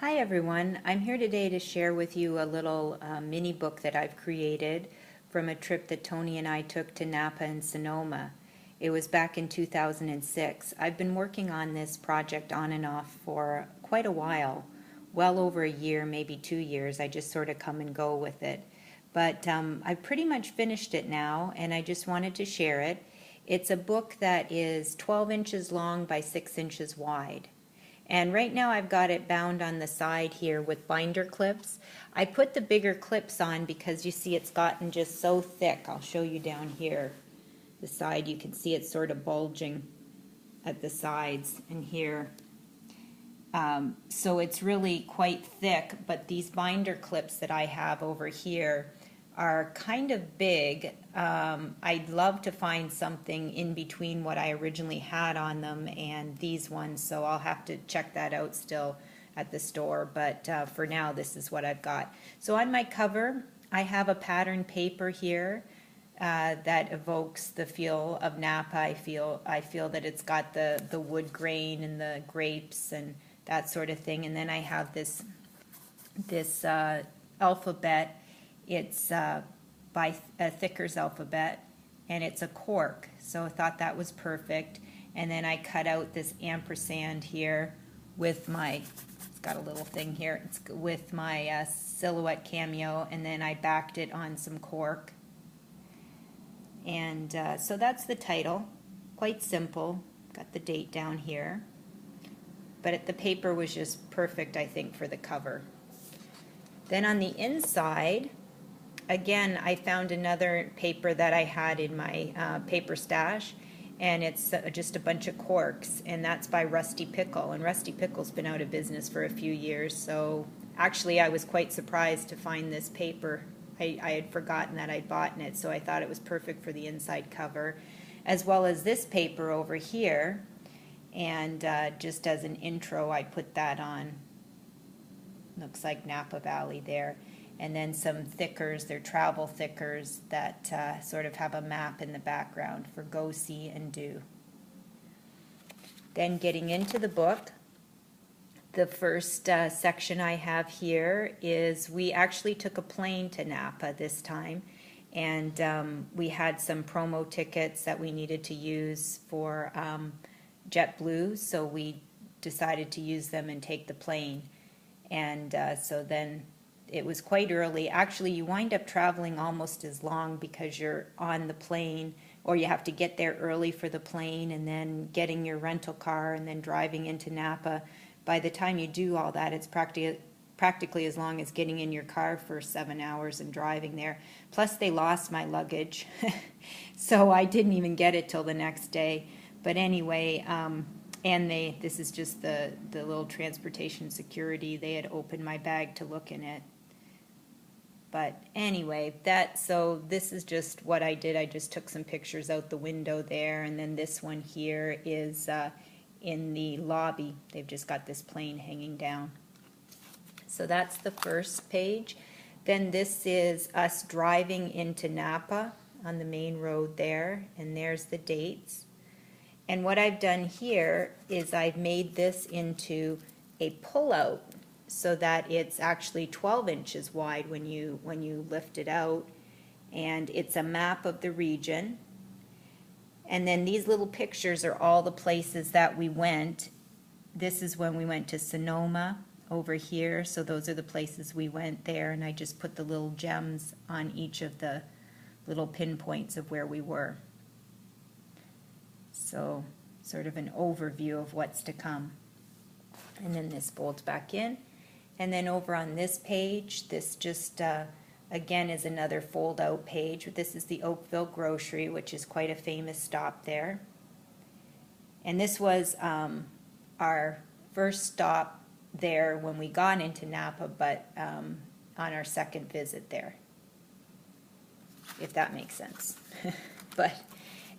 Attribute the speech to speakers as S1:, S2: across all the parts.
S1: Hi everyone, I'm here today to share with you a little mini book that I've created from a trip that Tony and I took to Napa and Sonoma. It was back in 2006. I've been working on this project on and off for quite a while, well over a year, maybe 2 years. I just sort of come and go with it. But I've pretty much finished it now, and I just wanted to share it. It's a book that is 12 inches long by 6 inches wide. And right now I've got it bound on the side here with binder clips. I put the bigger clips on because you see it's gotten just so thick. I'll show you down here. The side, you can see it's sort of bulging at the sides and here. So it's really quite thick, but these binder clips that I have over here are kind of big. I'd love to find something in between what I originally had on them and these ones, so I'll have to check that out still at the store, but for now this is what I've got. So on my cover I have a pattern paper here that evokes the feel of Napa. I feel that it's got the wood grain and the grapes and that sort of thing, and then I have this alphabet. It's by Thicker's alphabet, and it's a cork, so I thought that was perfect. And then I cut out this ampersand here with my, it's got a little thing here, it's with my silhouette cameo, and then I backed it on some cork. And so that's the title, quite simple, got the date down here. But the paper was just perfect, I think, for the cover. Then on the inside, again, I found another paper that I had in my paper stash, and it's just a bunch of corks, and that's by Rusty Pickle. And Rusty Pickle's been out of business for a few years, so actually I was quite surprised to find this paper. I had forgotten that I'd bought it, so I thought it was perfect for the inside cover, as well as this paper over here. And just as an intro, I put that on. Looks like Napa Valley there. And then some thickers, they're travel thickers that sort of have a map in the background for go, see, and do. Then getting into the book, the first section I have here is we actually took a plane to Napa this time, and we had some promo tickets that we needed to use for JetBlue, so we decided to use them and take the plane. And so then it was quite early. Actually, you wind up traveling almost as long because you're on the plane, or you have to get there early for the plane and then getting your rental car and then driving into Napa. By the time you do all that, it's practically as long as getting in your car for 7 hours and driving there. Plus they lost my luggage, so I didn't even get it till the next day. But anyway, and this is just the little transportation security. They had opened my bag to look in it. But anyway, so this is just what I did. I just took some pictures out the window there, and then this one here is in the lobby. They've just got this plane hanging down. So that's the first page. Then this is us driving into Napa on the main road there, and there's the dates. And what I've done here is I've made this into a pull-out so that it's actually 12 inches wide when you lift it out, and it's a map of the region. And then these little pictures are all the places that we went. This is when we went to Sonoma over here, so those are the places we went there, and I just put the little gems on each of the little pinpoints of where we were. So sort of an overview of what's to come. And then this folds back in. And then over on this page, this just again is another fold out page. This is the Oakville Grocery, which is quite a famous stop there. And this was our first stop there when we got into Napa, but on our second visit there, if that makes sense. But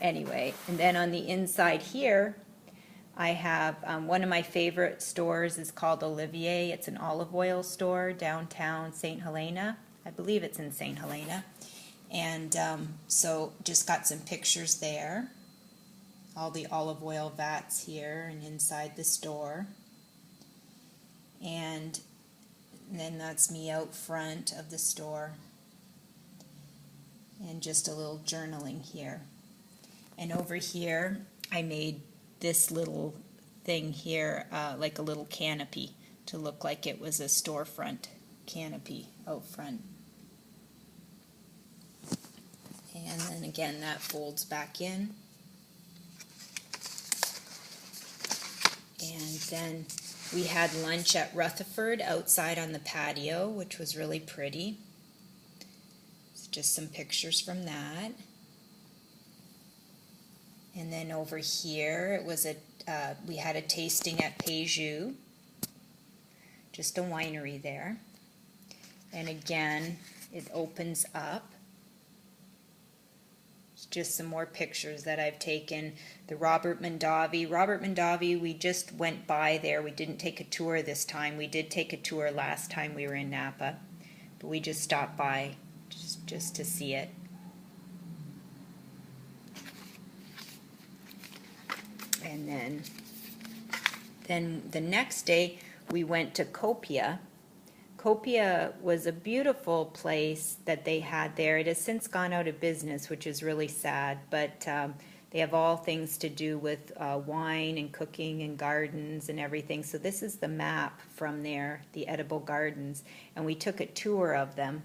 S1: anyway, and then on the inside here, I have one of my favorite stores is called Olivier. It's an olive oil store downtown St. Helena. I believe it's in St. Helena. And so just got some pictures there. All the olive oil vats here and inside the store. And And then that's me out front of the store. And just a little journaling here. And over here, I made this little thing here, like a little canopy, to look like it was a storefront canopy out front. And then again, that folds back in. And then we had lunch at Rutherford outside on the patio, which was really pretty. It's just some pictures from that. And then over here, it was we had a tasting at Peju, just a winery there. And again, it opens up. It's just some more pictures that I've taken. The Robert Mondavi, we just went by there. We didn't take a tour this time. We did take a tour last time we were in Napa, but we just stopped by just to see it. And then the next day we went to Copia. Copia was a beautiful place that they had there. It has since gone out of business, which is really sad, but they have all things to do with wine and cooking and gardens and everything. So this is the map from there, the edible gardens, and we took a tour of them.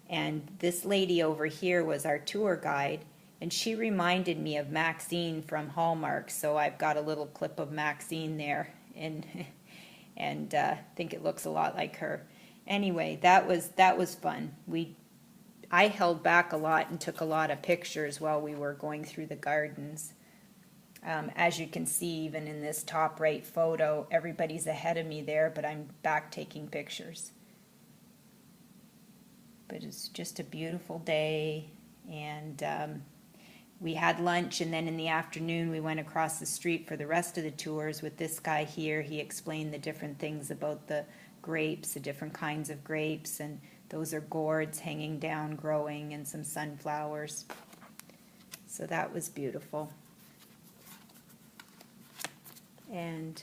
S1: And this lady over here was our tour guide, and she reminded me of Maxine from Hallmark, so I've got a little clip of Maxine there, and think it looks a lot like her. Anyway, that was fun. I held back a lot and took a lot of pictures while we were going through the gardens. As you can see, even in this top right photo, everybody's ahead of me there, but I'm back taking pictures. But it's just a beautiful day, and we had lunch, and then in the afternoon we went across the street for the rest of the tours with this guy here. He explained the different things about the grapes, the different kinds of grapes, and those are gourds hanging down, growing, and some sunflowers. So that was beautiful. And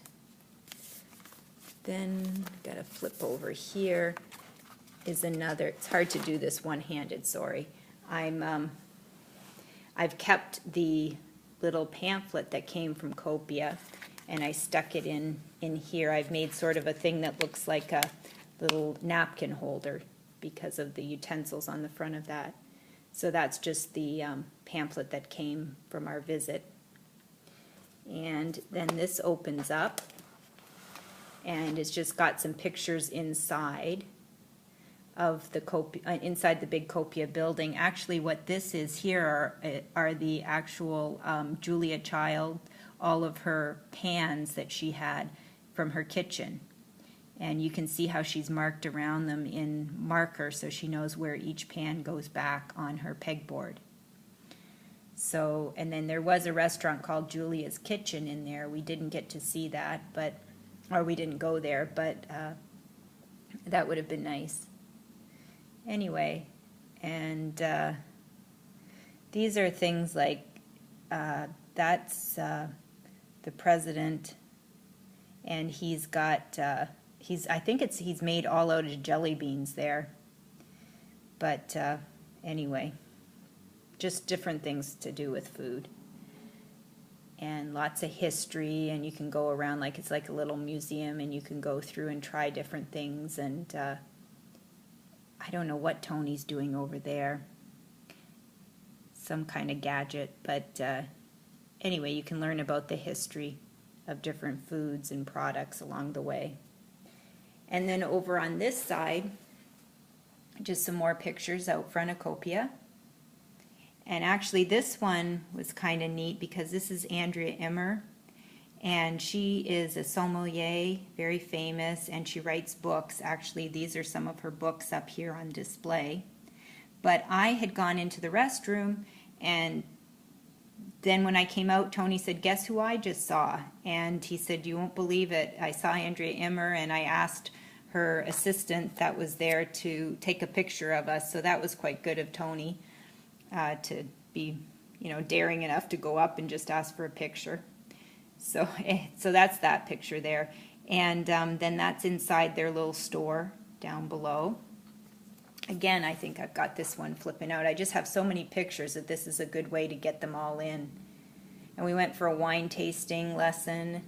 S1: then, gotta flip over here, is another, it's hard to do this one-handed, sorry. I've kept the little pamphlet that came from Copia, and I stuck it in here. I've made sort of a thing that looks like a little napkin holder because of the utensils on the front of that. So that's just the pamphlet that came from our visit. And then this opens up, and it's just got some pictures inside of the Copia, inside the big Copia building. Actually, what this is here are the actual Julia Child, all of her pans that she had from her kitchen. And you can see how she's marked around them in marker so she knows where each pan goes back on her pegboard. So, and then there was a restaurant called Julia's Kitchen in there. We didn't get to see that, or we didn't go there, but that would have been nice. Anyway, and these are things like, that's the president, and he's got, I think he's made all out of jelly beans there. But anyway, just different things to do with food. And lots of history, and you can go around like it's like a little museum, and you can go through and try different things. And I don't know what Tony's doing over there. Some kind of gadget, but anyway, you can learn about the history of different foods and products along the way. And then over on this side, just some more pictures out front of Copia. And actually this one was kind of neat because this is Andrea Immer, and she is a sommelier, very famous, and she writes books. Actually, these are some of her books up here on display. But I had gone into the restroom, and then when I came out, Tony said, "Guess who I just saw?" And he said, "You won't believe it. I saw Andrea Immer," and I asked her assistant that was there to take a picture of us. So that was quite good of Tony to be, daring enough to go up and just ask for a picture. So that's that picture there. And then that's inside their little store down below. Again, I think I've got this one flipping out. I just have so many pictures that this is a good way to get them all in. And we went for a wine tasting lesson,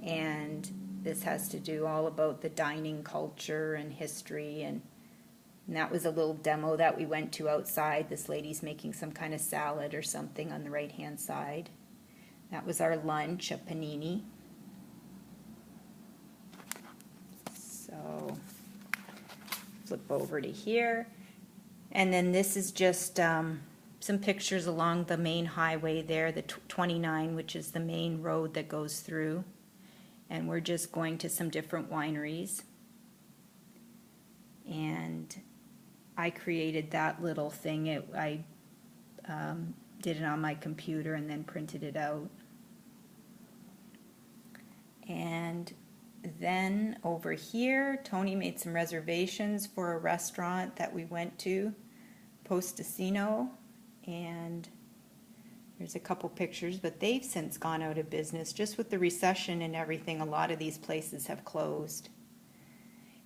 S1: and this has to do all about the dining culture and history, and that was a little demo that we went to outside. This lady's making some kind of salad or something on the right-hand side. That was our lunch, a panini. So flip over to here, and then this is just some pictures along the main highway there, the 29, which is the main road that goes through. And we're just going to some different wineries. And I created that little thing. I did it on my computer and then printed it out. And then over here, Tony made some reservations for a restaurant that we went to, Postacino. And there's a couple pictures, but they've since gone out of business. Just with the recession and everything, a lot of these places have closed.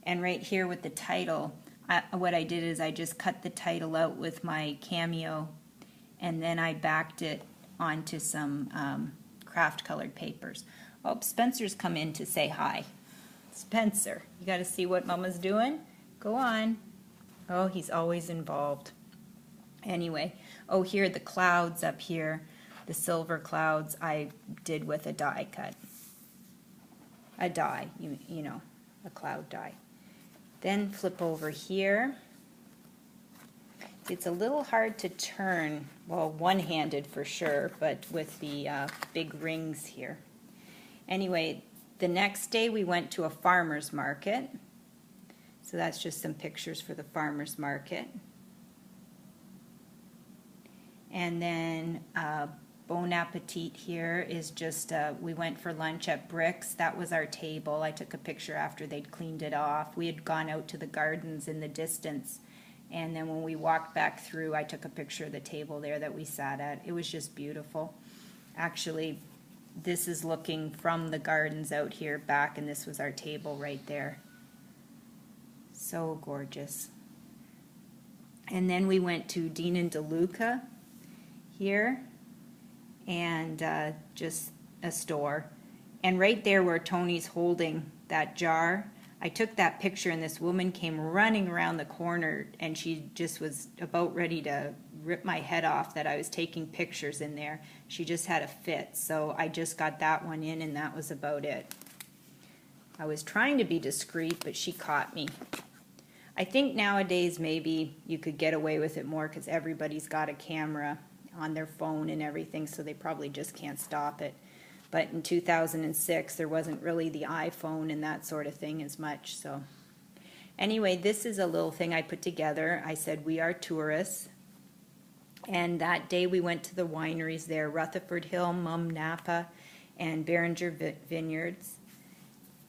S1: And right here with the title, what I did is I just cut the title out with my Cameo, and then I backed it onto some craft colored papers. Oh, Spencer's come in to say hi. Spencer, you got to see what Mama's doing? Go on. Oh, he's always involved. Anyway, oh, here the clouds up here, the silver clouds I did with a die cut. A die, you know, a cloud die. Then flip over here. It's a little hard to turn, well, one-handed for sure, but with the big rings here. Anyway, the next day we went to a farmer's market. So that's just some pictures for the farmer's market. And then Bon Appetit here is just, we went for lunch at Bricks. That was our table. I took a picture after they'd cleaned it off. We had gone out to the gardens in the distance. And then when we walked back through, I took a picture of the table there that we sat at. It was just beautiful. Actually, this is looking from the gardens out here back, and this was our table right there. So gorgeous. And then we went to Dean and DeLuca here, and just a store. And right there where Tony's holding that jar, I took that picture, and this woman came running around the corner, and she just was about ready to rip my head off that I was taking pictures in there. She just had a fit, so I just got that one in, and that was about it. I was trying to be discreet, but she caught me. I think nowadays maybe you could get away with it more because everybody's got a camera on their phone and everything, so they probably just can't stop it. But in 2006, there wasn't really the iPhone and that sort of thing as much. So anyway, this is a little thing I put together. I said, we are tourists. And that day we went to the wineries there, Rutherford Hill, Mum Napa, and Beringer Vineyards.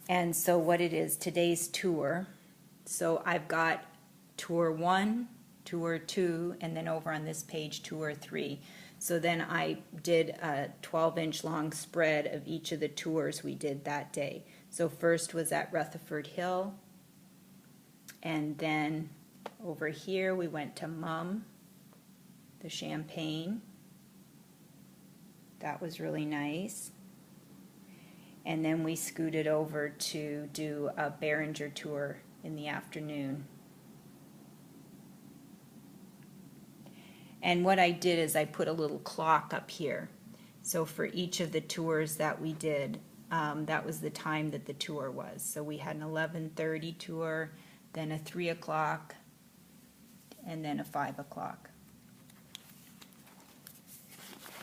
S1: And so what it is, today's tour. So I've got tour 1, tour 2, and then over on this page, tour 3. So then I did a 12-inch long spread of each of the tours we did that day. So first was at Rutherford Hill, and then over here we went to Mum, the Champagne. That was really nice. And then we scooted over to do a Beringer tour in the afternoon. And what I did is I put a little clock up here. So for each of the tours that we did, that was the time that the tour was. So we had an 11:30 tour, then a 3 o'clock, and then a 5 o'clock.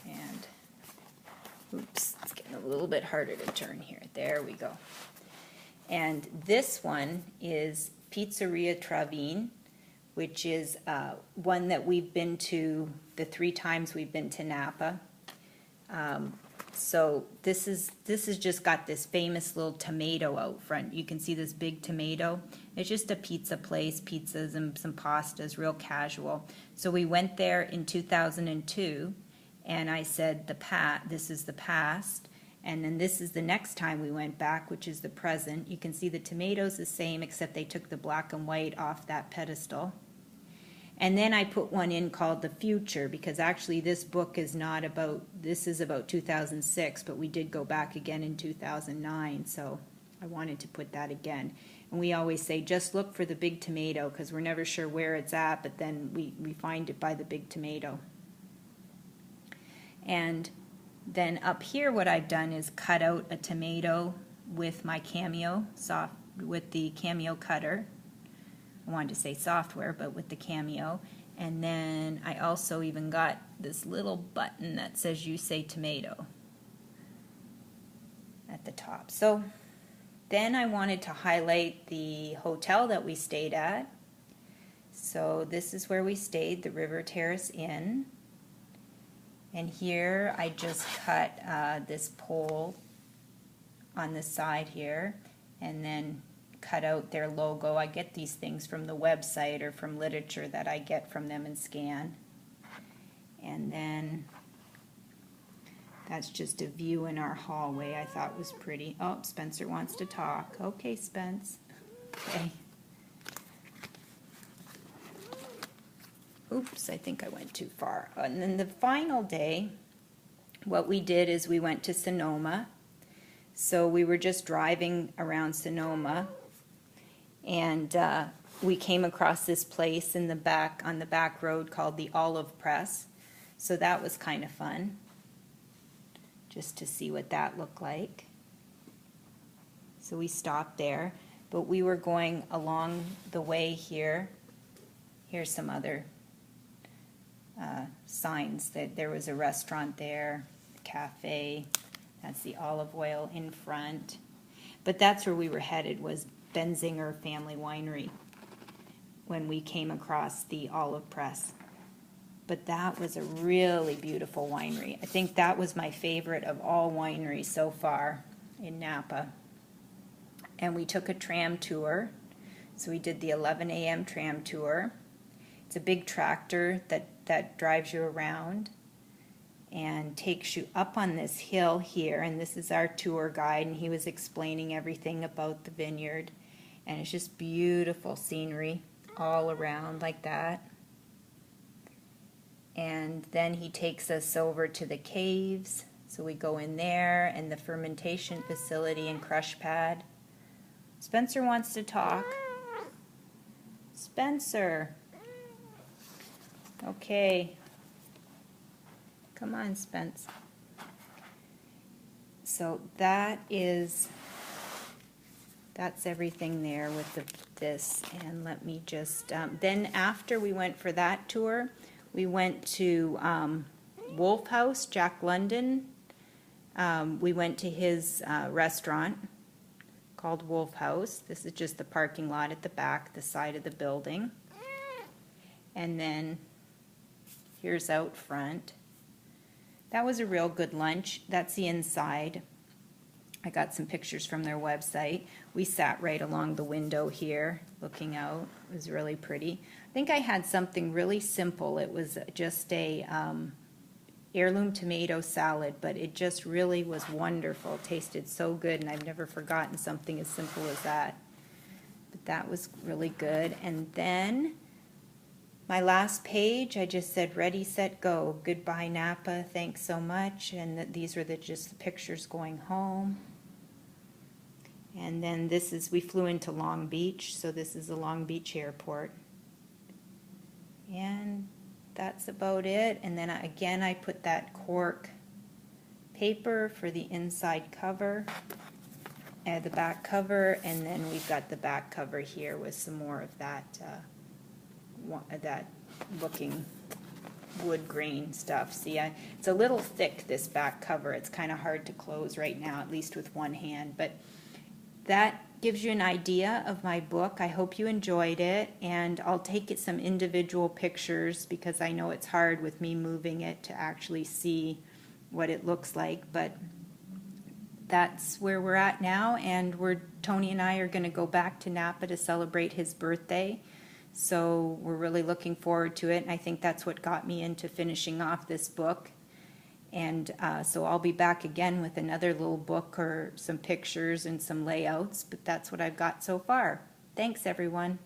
S1: And, oops, it's getting a little bit harder to turn here. There we go. And this one is Pizzeria Travin, which is one that we've been to the 3 times we've been to Napa. So this is just got this famous little tomato out front. You can see this big tomato. It's just a pizza place, pizzas and some pastas, real casual. So we went there in 2002, and I said this is the past. And then this is the next time we went back, which is the present. You can see the tomatoes the same, except they took the black and white off that pedestal. And then I put one in called the future, because actually this book is not about, this is about 2006, but we did go back again in 2009, so I wanted to put that again. And we always say, just look for the big tomato, because we're never sure where it's at, but then we find it by the big tomato. And then up here what I've done is cut out a tomato with my Cameo, with the Cameo cutter. I wanted to say software, but with the Cameo. And then I also even got this little button that says you say tomato at the top. So then I wanted to highlight the hotel that we stayed at. So this is where we stayed, the River Terrace Inn. And here I just cut this pole on the side here, and then cut out their logo. I get these things from the website or from literature that I get from them and scan. And then that's just a view in our hallway I thought was pretty. Oh, Spencer wants to talk. Okay, Spence. Okay. Oops, I think I went too far. And then the final day, what we did is we went to Sonoma. So we were just driving around Sonoma, and we came across this place in the back, on the back road, called the Olive Press. So that was kind of fun, just to see what that looked like. So we stopped there, but we were going along the way here. Here's some other signs that there was a restaurant there, cafe. That's the olive oil in front. But that's where we were headed, was Benzinger Family Winery, when we came across the Olive Press. But that was a really beautiful winery. I think that was my favorite of all wineries so far in Napa. And we took a tram tour. So we did the 11 a.m. tram tour. It's a big tractor that drives you around and takes you up on this hill here. And this is our tour guide, and he was explaining everything about the vineyard. And it's just beautiful scenery all around like that. And then he takes us over to the caves. So we go in there, and the fermentation facility and crush pad. Spencer wants to talk. Spencer. Okay. Come on, Spence. So that's everything there with this. And let me just, then after we went for that tour, we went to Wolf House, Jack London. We went to his restaurant called Wolf House. This is just the parking lot at the back, the side of the building. And then here's out front. That was a real good lunch. That's the inside. I got some pictures from their website. We sat right along the window here looking out. It was really pretty. I think I had something really simple. It was just a heirloom tomato salad, but it just really was wonderful. It tasted so good, and I've never forgotten something as simple as that. But that was really good. And then my last page, I just said, ready, set, go. Goodbye, Napa. Thanks so much. And these were just the pictures going home. And then this is, we flew into Long Beach, so this is the Long Beach airport. And that's about it. And then again, I put that cork paper for the inside cover, the back cover, and then we've got the back cover here with some more of that looking wood grain stuff. See, it's a little thick, this back cover. It's kind of hard to close right now, at least with one hand. But that gives you an idea of my book. I hope you enjoyed it, and I'll take it some individual pictures because I know it's hard with me moving it to actually see what it looks like. But that's where we're at now, and Tony and I are going to go back to Napa to celebrate his birthday. So we're really looking forward to it, and I think that's what got me into finishing off this book. And so I'll be back again with another little book or some pictures and some layouts, but that's what I've got so far. Thanks, everyone.